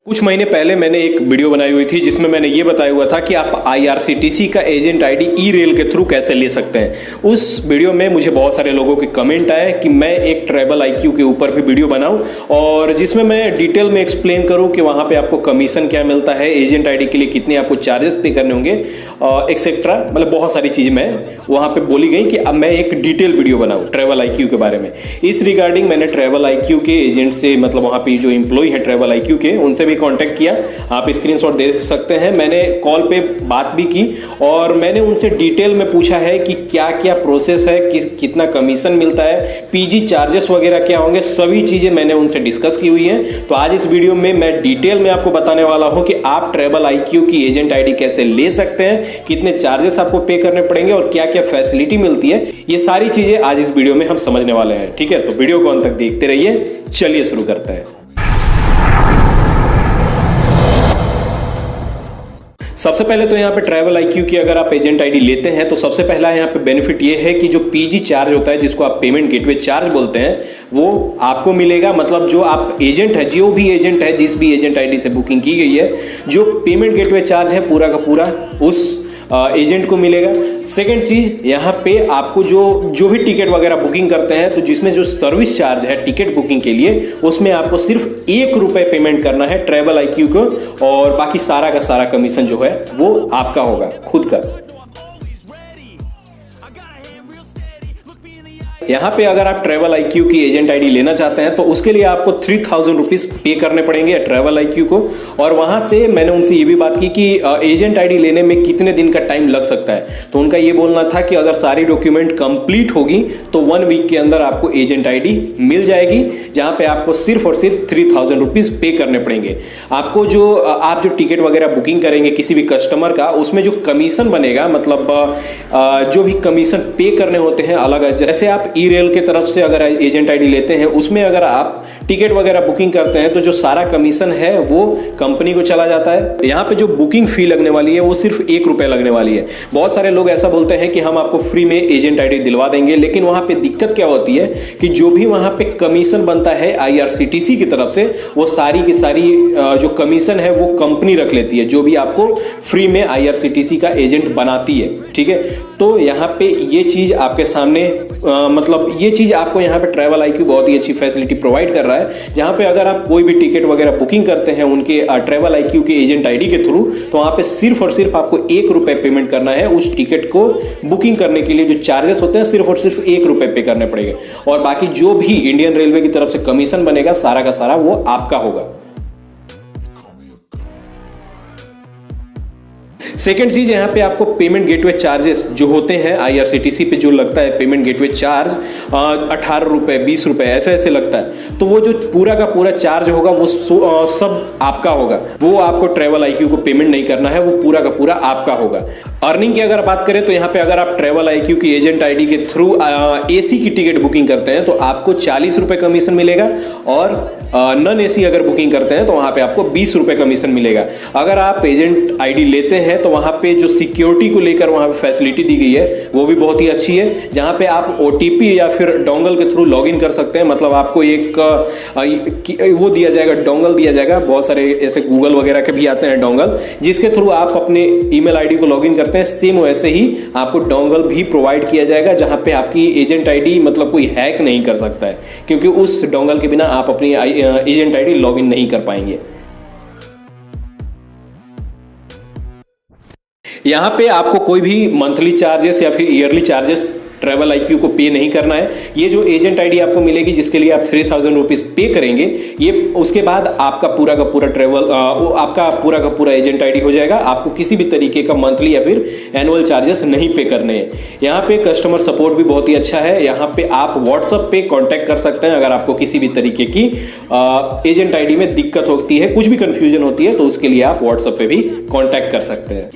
कुछ महीने पहले मैंने एक वीडियो बनाई हुई थी जिसमें मैंने ये बताया हुआ था कि आप आईआरसीटीसी का एजेंट आईडी ई रेल के थ्रू कैसे ले सकते हैं। उस वीडियो में मुझे बहुत सारे लोगों के कमेंट आए कि मैं एक ट्रैवल आईक्यू के ऊपर भी वीडियो बनाऊं और जिसमें मैं डिटेल में एक्सप्लेन करूं कि वहां पे आपको कमीशन क्या मिलता है, एजेंट आईडी के लिए कितने आपको चार्जेस पे करने होंगे एक्सेट्रा। मतलब बहुत सारी चीज़ मैं वहाँ पर बोली गई कि अब मैं एक डिटेल वीडियो बनाऊँ ट्रैवल आईक्यू के बारे में। इस रिगार्डिंग मैंने ट्रैवल आईक्यू के एजेंट से, मतलब वहाँ पर जो एम्प्लॉय है ट्रैवल आईक्यू के, उनसे कांटेक्ट किया। आप स्क्रीनशॉट देख सकते हैं। मैंने कॉल पे बात भी की और मैंने उनसे डिटेल में पूछा है कि क्या क्या प्रोसेस है, कितना कमीशन मिलता है, पीजी चार्जेस वगैरह क्या होंगे, सभी चीज़ें मैंने उनसे डिस्कस की हुई हैं। तो आज इस वीडियो में मैं डिटेल में आपको बताने वाला हूं कि आप ट्रैवल आईक्यू की एजेंट आईडी कैसे ले सकते हैं, कितने चार्जेस आपको पे करने पड़ेंगे और क्या क्या फैसिलिटी मिलती है। ये सारी चीज़ें आज इस वीडियो में हम समझने वाले हैं। ठीक है, तो वीडियो को अंत तक देखते रहिए। चलिए शुरू करते हैं। सबसे पहले तो यहाँ पे ट्रैवल आईक्यू की अगर आप एजेंट आईडी लेते हैं तो सबसे पहला यहाँ पे बेनिफिट ये है कि जो पीजी चार्ज होता है, जिसको आप पेमेंट गेटवे चार्ज बोलते हैं, वो आपको मिलेगा। मतलब जो आप एजेंट है, जो भी एजेंट है, जिस भी एजेंट आईडी से बुकिंग की गई है, जो पेमेंट गेटवे चार्ज है पूरा का पूरा उस एजेंट को मिलेगा। सेकंड चीज, यहाँ पे आपको जो भी टिकट वगैरह बुकिंग करते हैं तो जिसमें जो सर्विस चार्ज है टिकट बुकिंग के लिए, उसमें आपको सिर्फ ₹1 पेमेंट करना है ट्रैवल आईक्यू को, और बाकी सारा का सारा कमीशन जो है वो आपका होगा खुद का। यहाँ पे अगर आप ट्रैवल आईक्यू की एजेंट आईडी लेना चाहते हैं तो उसके लिए आपको 3000 रुपीज़ पे करने पड़ेंगे ट्रैवल आईक्यू को। और वहाँ से मैंने उनसे ये भी बात की कि एजेंट आईडी लेने में कितने दिन का टाइम लग सकता है। तो उनका ये बोलना था कि अगर सारी डॉक्यूमेंट कंप्लीट होगी तो 1 वीक के अंदर आपको एजेंट आईडी मिल जाएगी, जहाँ पे आपको सिर्फ और सिर्फ 3000 रुपीज़ पे करने पड़ेंगे। आपको आप जो टिकट वगैरह बुकिंग करेंगे किसी भी कस्टमर का, उसमें जो कमीशन बनेगा, मतलब जो भी कमीशन पे करने होते हैं अलग, जैसे आप ई रेल के तरफ से अगर एजेंट आईडी लेते हैं, उसमें अगर आप टिकट वगैरह बुकिंग करते हैं तो जो सारा कमीशन है वो कंपनी को चला जाता है। यहाँ पे जो बुकिंग फी लगने वाली है वो सिर्फ ₹1 लगने वाली है। बहुत सारे लोग ऐसा बोलते हैं कि हम आपको फ्री में एजेंट आईडी दिलवा देंगे, लेकिन वहाँ पे दिक्कत क्या होती है कि जो भी वहाँ पे कमीशन बनता है आईआरसीटीसी की तरफ से, वो सारी की सारी जो कमीशन है वो कंपनी रख लेती है, जो भी आपको फ्री में आईआरसीटीसी का एजेंट बनाती है। ठीक है, तो यहाँ पे ये चीज़ आपके सामने, मतलब ये चीज़ आपको यहाँ पे ट्रैवल आईक्यू बहुत ही अच्छी फैसिलिटी प्रोवाइड कर रहा है, जहाँ पे अगर आप कोई भी टिकट वगैरह बुकिंग करते हैं उनके ट्रैवल आईक्यू के एजेंट आईडी के थ्रू, तो वहाँ पे सिर्फ और सिर्फ आपको ₹1 पेमेंट करना है। उस टिकट को बुकिंग करने के लिए जो चार्जेस होते हैं सिर्फ और सिर्फ ₹1 पे करने पड़ेंगे, और बाकी जो भी इंडियन रेलवे की तरफ से कमीशन बनेगा सारा का सारा वो आपका होगा। सेकेंड चीज, यहाँ पे आपको पेमेंट गेटवे चार्जेस जो होते हैं आईआरसीटीसी पे जो लगता है पेमेंट गेटवे चार्ज, ₹18, ₹20 ऐसे ऐसे लगता है। तो वो जो पूरा का पूरा चार्ज होगा वो सब आपका होगा। वो आपको ट्रैवल आईक्यू को पेमेंट नहीं करना है, वो पूरा का पूरा आपका होगा। अर्निंग की अगर बात करें तो यहाँ पे अगर आप ट्रैवल आईक्यू की एजेंट आईडी के थ्रू एसी की टिकट बुकिंग करते हैं तो आपको ₹40 कमीशन मिलेगा, और नॉन एसी अगर बुकिंग करते हैं तो वहाँ पे आपको ₹20 कमीशन मिलेगा। अगर आप एजेंट आईडी लेते हैं तो वहाँ पे जो सिक्योरिटी को लेकर वहाँ पे फैसिलिटी दी गई है वो भी बहुत ही अच्छी है, जहाँ पे आप ओटीपी या फिर डोंगल के थ्रू लॉगिन कर सकते हैं। मतलब आपको एक वो दिया जाएगा, डोंगल दिया जाएगा। बहुत सारे ऐसे गूगल वगैरह के भी आते हैं डोंगल, जिसके थ्रू आप अपने ईमेल आईडी को लॉगिन करते हैं। सेम वैसे ही आपको डोंगल भी प्रोवाइड किया जाएगा, जहाँ पे आपकी एजेंट आईडी मतलब कोई हैक नहीं कर सकता है, क्योंकि उस डोंगल के बिना आप अपनी एजेंट आईडी लॉगिन नहीं कर पाएंगे। यहाँ पे आपको कोई भी मंथली चार्जेस या फिर ईयरली चार्जेस ट्रैवल आईक्यू को पे नहीं करना है। ये जो एजेंट आईडी आपको मिलेगी जिसके लिए आप 3000 रुपीज़ पे करेंगे, ये उसके बाद आपका पूरा का पूरा आपका पूरा का पूरा एजेंट आईडी हो जाएगा। आपको किसी भी तरीके का मंथली या फिर एनुअल चार्जेस नहीं पे करने हैं। यहाँ पे कस्टमर सपोर्ट भी बहुत ही अच्छा है। यहाँ पे आप व्हाट्सएप पे कॉन्टैक्ट कर सकते हैं अगर आपको किसी भी तरीके की एजेंट आईडी में दिक्कत होती है, कुछ भी कन्फ्यूजन होती है, तो उसके लिए आप व्हाट्सएप पे भी कॉन्टैक्ट कर सकते हैं।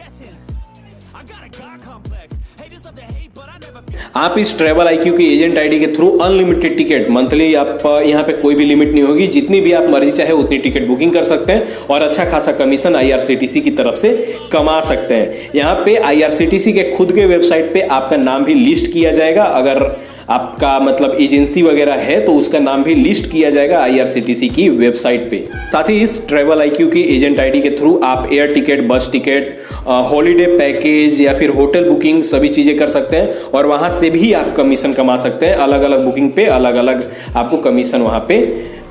आप इस ट्रैवल आईक्यू की एजेंट आईडी के थ्रू अनलिमिटेड टिकट मंथली, आप यहाँ पे कोई भी लिमिट नहीं होगी, जितनी भी आप मर्जी चाहे उतनी टिकट बुकिंग कर सकते हैं और अच्छा खासा कमीशन आईआरसीटीसी की तरफ से कमा सकते हैं। यहाँ पे आईआरसीटीसी के खुद के वेबसाइट पे आपका नाम भी लिस्ट किया जाएगा। अगर आपका मतलब एजेंसी वगैरह है तो उसका नाम भी लिस्ट किया जाएगा IRCTC की वेबसाइट पे। साथ ही इस ट्रैवल IQ की एजेंट आईडी के थ्रू आप एयर टिकट, बस टिकट, हॉलीडे पैकेज या फिर होटल बुकिंग सभी चीज़ें कर सकते हैं और वहाँ से भी आप कमीशन कमा सकते हैं। अलग अलग बुकिंग पे अलग अलग आपको कमीशन वहाँ पे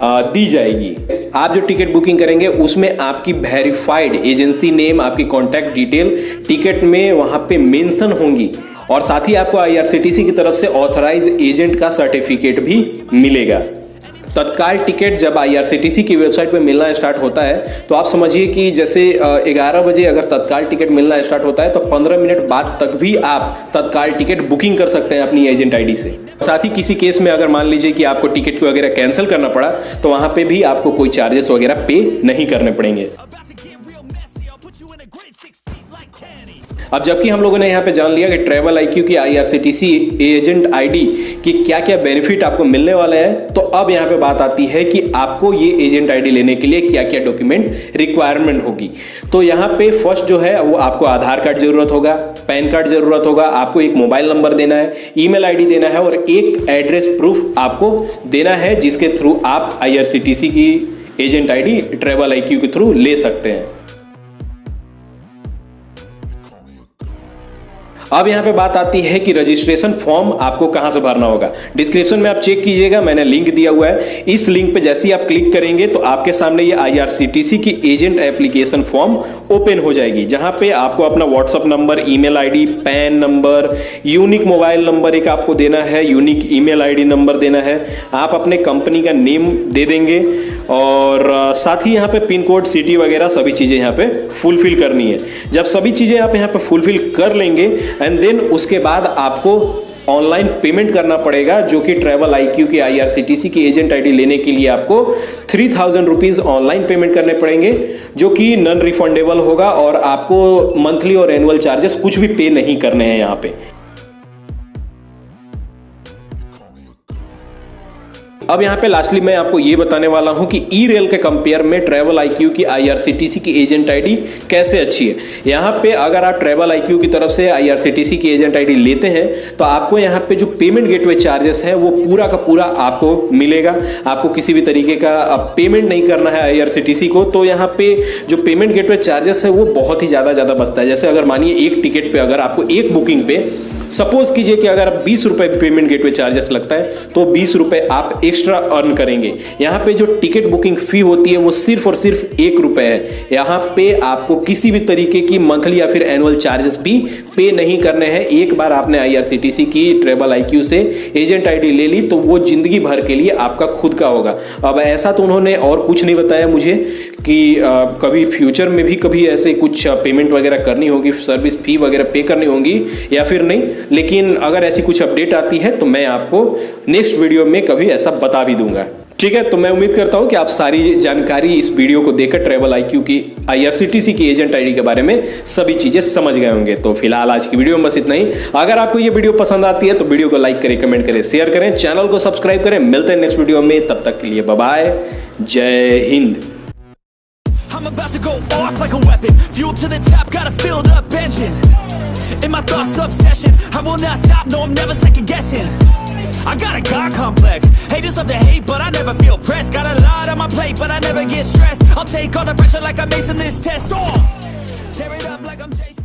दी जाएगी। आप जो टिकट बुकिंग करेंगे उसमें आपकी वेरीफाइड एजेंसी नेम, आपकी कॉन्टैक्ट डिटेल टिकट में वहाँ पे मेंशन होंगी और साथ ही आपको IRCTC की तरफ से ऑथराइज एजेंट का सर्टिफिकेट भी मिलेगा। तत्काल टिकट जब IRCTC की वेबसाइट पे मिलना स्टार्ट होता है तो आप समझिए कि जैसे 11 बजे अगर तत्काल टिकट मिलना स्टार्ट होता है तो 15 मिनट बाद तक भी आप तत्काल टिकट बुकिंग कर सकते हैं अपनी एजेंट आईडी से। साथ ही किसी केस में अगर मान लीजिए कि आपको टिकट को वगैरह कैंसिल करना पड़ा तो वहां पे भी आपको कोई चार्जेस वगैरह पे नहीं करने पड़ेंगे। अब जबकि हम लोगों ने यहाँ पे जान लिया कि ट्रैवल IQ की IRCTC एजेंट आईडी की क्या क्या बेनिफिट आपको मिलने वाले हैं, तो अब यहाँ पे बात आती है कि आपको ये एजेंट आईडी लेने के लिए क्या क्या डॉक्यूमेंट रिक्वायरमेंट होगी। तो यहाँ पे फर्स्ट जो है वो आपको आधार कार्ड जरूरत होगा, पैन कार्ड जरूरत होगा, आपको एक मोबाइल नंबर देना है, ईमेल आईडी देना है और एक एड्रेस प्रूफ आपको देना है जिसके थ्रू आप IRCTC की एजेंट आईडी ट्रैवल IQ के थ्रू ले सकते हैं। अब यहाँ पे बात आती है कि रजिस्ट्रेशन फॉर्म आपको कहाँ से भरना होगा। डिस्क्रिप्शन में आप चेक कीजिएगा, मैंने लिंक दिया हुआ है। इस लिंक पे जैसे ही आप क्लिक करेंगे तो आपके सामने ये IRCTC की एजेंट एप्लीकेशन फॉर्म ओपन हो जाएगी, जहाँ पे आपको अपना WhatsApp number, email ID, PAN number, unique mobile number एक आपको देना है, यूनिक ईमेल आईडी नंबर देना है, आप अपने कंपनी का नेम दे देंगे और साथ ही यहाँ पे पिन कोड, सिटी वगैरह सभी चीज़ें यहाँ पे फुलफिल करनी है। जब सभी चीज़ें आप यहाँ पे फुलफिल कर लेंगे एंड देन उसके बाद आपको ऑनलाइन पेमेंट करना पड़ेगा, जो कि ट्रैवल IQ की IRCTC की एजेंट आईडी लेने के लिए आपको 3000 रुपीज़ ऑनलाइन पेमेंट करने पड़ेंगे, जो कि नॉन रिफंडेबल होगा और आपको मंथली और एनुअल चार्जेस कुछ भी पे नहीं करने हैं यहाँ पे। अब यहाँ पे लास्टली मैं आपको ये बताने वाला हूँ कि ई-रेल के कंपेयर में ट्रैवल IQ की IRCTC की एजेंट आईडी कैसे अच्छी है। यहाँ पे अगर आप ट्रैवल IQ की तरफ से IRCTC की एजेंट आईडी लेते हैं तो आपको यहाँ पे जो पेमेंट गेटवे चार्जेस है वो पूरा का पूरा आपको मिलेगा। आपको किसी भी तरीके का पेमेंट नहीं करना है IRCTC को। तो यहाँ पे जो पेमेंट गेटवे चार्जेस है वो बहुत ही ज़्यादा बचता है। जैसे अगर मानिए एक टिकट पे अगर आपको एक बुकिंग पे सपोज कीजिए कि अगर 20 रुपए पेमेंट गेटवे चार्जेस लगता है तो 20 रुपए आप एक्स्ट्रा अर्न करेंगे। यहाँ पे जो टिकट बुकिंग फी होती है वो सिर्फ और सिर्फ 1 रुपए है। यहाँ पे आपको किसी भी तरीके की मंथली या फिर एनुअल चार्जेस भी पे नहीं करने हैं। एक बार आपने IRCTC की ट्रैवल IQ से एजेंट आईडी ले ली तो वो जिंदगी भर के लिए आपका खुद का होगा। अब ऐसा तो उन्होंने और कुछ नहीं बताया मुझे कि कभी फ्यूचर में भी कभी ऐसे कुछ पेमेंट वगैरह करनी होगी, सर्विस फी वगैरह पे करनी होंगी या फिर नहीं, लेकिन अगर ऐसी कुछ अपडेट आती है तो मैं आपको नेक्स्ट वीडियो में कभी ऐसा बता भी दूंगा। ठीक है, तो मैं उम्मीद करता हूं कि आप सारी जानकारी इस वीडियो को देखकर ट्रैवल IQ की IRCTC की एजेंट आईडी के बारे में सभी चीजें समझ गए होंगे। तो फिलहाल आज की वीडियो में बस इतना ही। अगर आपको ये वीडियो पसंद आती है तो वीडियो को लाइक करें, कमेंट करें, शेयर करें, चैनल को सब्सक्राइब करें। मिलते हैं नेक्स्ट वीडियो में, तब तक के लिए बाय बाय, जय Hind. I'm about to go off like a weapon, fuel to the top, got a filled up engine. In my thoughts, obsession, I will not stop, no I'm never second guessing. I got a God complex, haters love to hate but I never feel pressed. Got a lot on my plate but I never get stressed. I'll take all the pressure like I'm acing this test. Tear it up like I'm Jason.